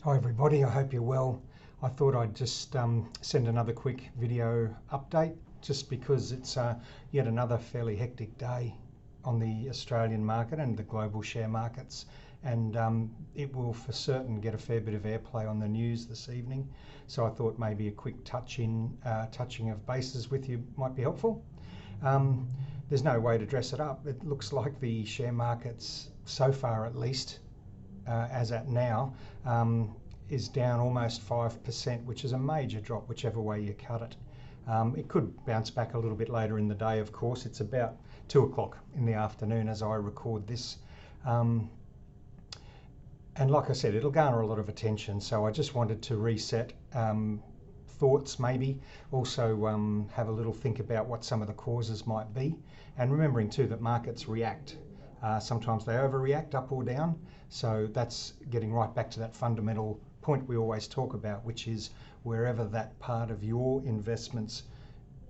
Hi everybody, I hope you're well. I thought I'd just send another quick video update just because it's yet another fairly hectic day on the Australian market and the global share markets, and it will for certain get a fair bit of airplay on the news this evening. So I thought maybe a quick touching of bases with you might be helpful. There's no way to dress it up. It looks like the share markets so far, at least, as at now, is down almost 5%, which is a major drop whichever way you cut it. It could bounce back a little bit later in the day, of course. It's about 2 o'clock in the afternoon as I record this. And like I said, it'll garner a lot of attention, so I just wanted to reset thoughts maybe, also have a little think about what some of the causes might be, and remembering too that markets react. Sometimes they overreact up or down, so that's getting right back to that fundamental point we always talk about, which is wherever that part of your investments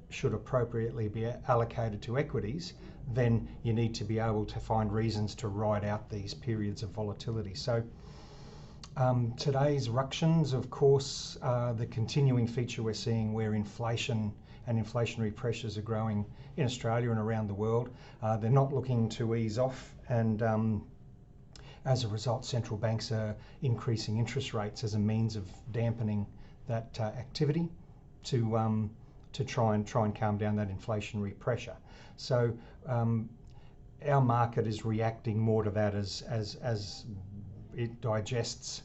should appropriately be allocated to equities, then you need to be able to find reasons to ride out these periods of volatility. So today's ructions, of course, the continuing feature we're seeing where inflation and inflationary pressures are growing in Australia and around the world. They're not looking to ease off, and as a result, central banks are increasing interest rates as a means of dampening that activity to try and calm down that inflationary pressure. So our market is reacting more to that as it digests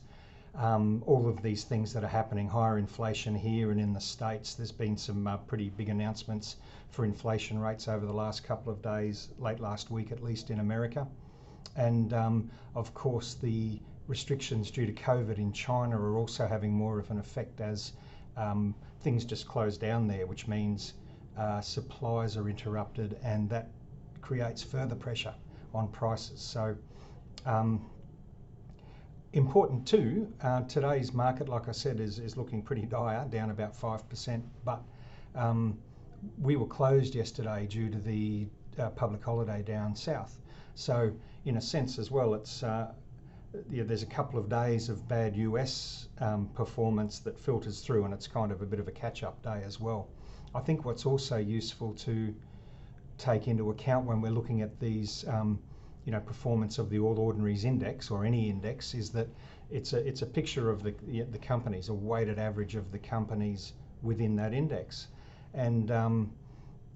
all of these things that are happening. Higher inflation here and in the States. There's been some pretty big announcements for inflation rates over the last couple of days, late last week at least in America. And of course the restrictions due to COVID in China are also having more of an effect as things just close down there, which means supplies are interrupted, and that creates further pressure on prices. So important too, today's market, like I said, is looking pretty dire, down about 5%, but we were closed yesterday due to the public holiday down south. So in a sense as well, it's there's a couple of days of bad US performance that filters through, and it's kind of a bit of a catch-up day as well. I think what's also useful to take into account when we're looking at these performance of the All Ordinaries Index or any index is that it's a picture of the companies, a weighted average of the companies within that index. And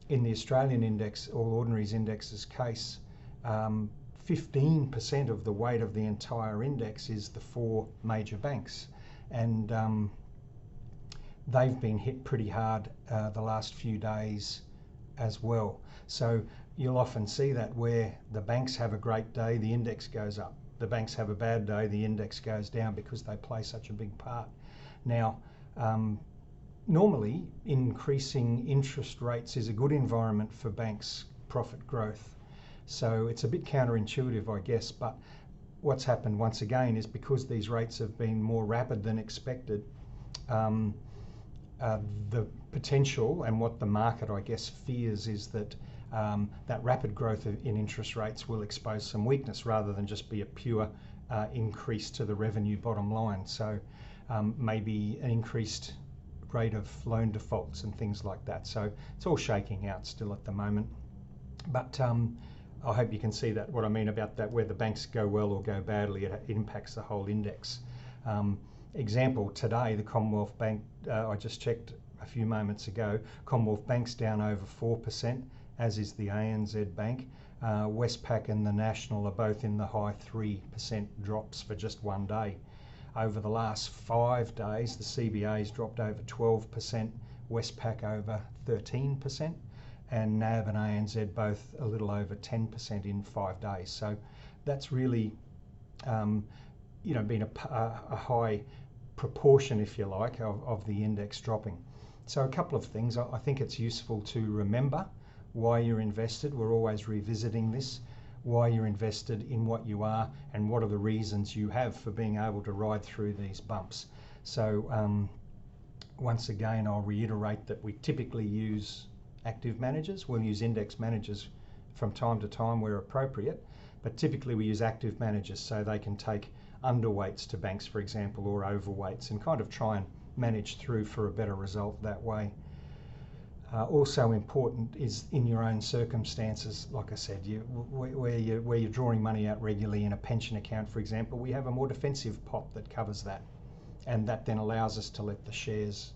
in the Australian index, All Ordinaries Index's case, 15% of the weight of the entire index is the 4 major banks, and they've been hit pretty hard the last few days as well. So you'll often see that where the banks have a great day, the index goes up. The banks have a bad day, the index goes down, because they play such a big part. Now, normally increasing interest rates is a good environment for banks' profit growth. So it's a bit counterintuitive, I guess, but what's happened once again is because these rates have been more rapid than expected, the potential and what the market, I guess, fears is that that rapid growth in interest rates will expose some weakness rather than just be a pure increase to the revenue bottom line. So maybe an increased rate of loan defaults and things like that. So it's all shaking out still at the moment. But I hope you can see that what I mean about that, where the banks go well or go badly, it impacts the whole index. Example, today the Commonwealth Bank, I just checked a few moments ago, Commonwealth Bank's down over 4%, as is the ANZ Bank. Westpac and the National are both in the high 3% drops for just one day. Over the last 5 days, the CBA's dropped over 12%, Westpac over 13%, and NAB and ANZ both a little over 10% in 5 days. So that's really been a high proportion, if you like, of the index dropping. So a couple of things. I think it's useful to remember why you're invested. We're always revisiting this, why you're invested in what you are, and what are the reasons you have for being able to ride through these bumps. So once again, I'll reiterate that we typically use active managers. We'll use index managers from time to time where appropriate, but typically we use active managers so they can take underweights to banks, for example, or overweights, and kind of try and manage through for a better result that way. Also important is in your own circumstances. Like I said, where you're drawing money out regularly in a pension account, for example, we have a more defensive pot that covers that, and that then allows us to let the shares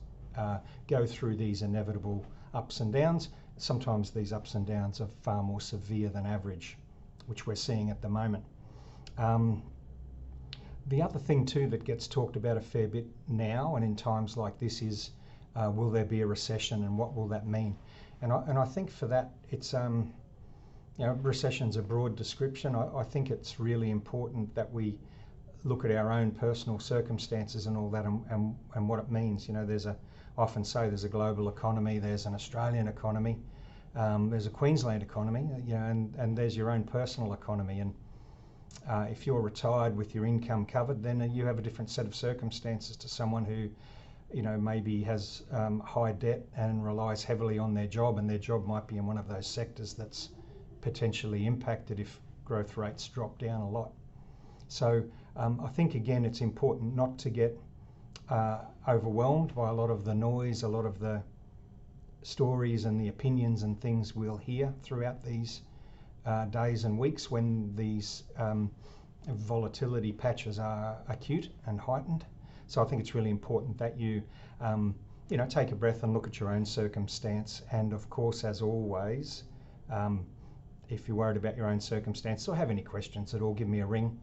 go through these inevitable ups and downs. Sometimes these ups and downs are far more severe than average, which we're seeing at the moment. The other thing too that gets talked about a fair bit now and in times like this is will there be a recession, and what will that mean? And I think for that, it's recession's a broad description. I think it's really important that we look at our own personal circumstances and all that, and what it means. I often say there's a global economy, there's an Australian economy, there's a Queensland economy, and there's your own personal economy. And if you're retired with your income covered, then you have a different set of circumstances to someone who maybe has high debt and relies heavily on their job, and their job might be in one of those sectors that's potentially impacted if growth rates drop down a lot. So I think, again, it's important not to get overwhelmed by a lot of the noise, a lot of the stories and the opinions and things we'll hear throughout these days and weeks when these volatility patches are acute and heightened. So I think it's really important that you take a breath and look at your own circumstance. And of course, as always, if you're worried about your own circumstance or have any questions at all, give me a ring.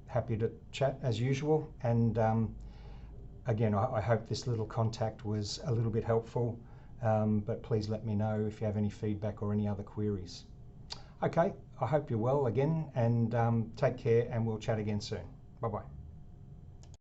Happy to chat as usual. And again, I hope this little contact was a little bit helpful, but please let me know if you have any feedback or any other queries. Okay, I hope you're well again, and take care, and we'll chat again soon. Bye-bye.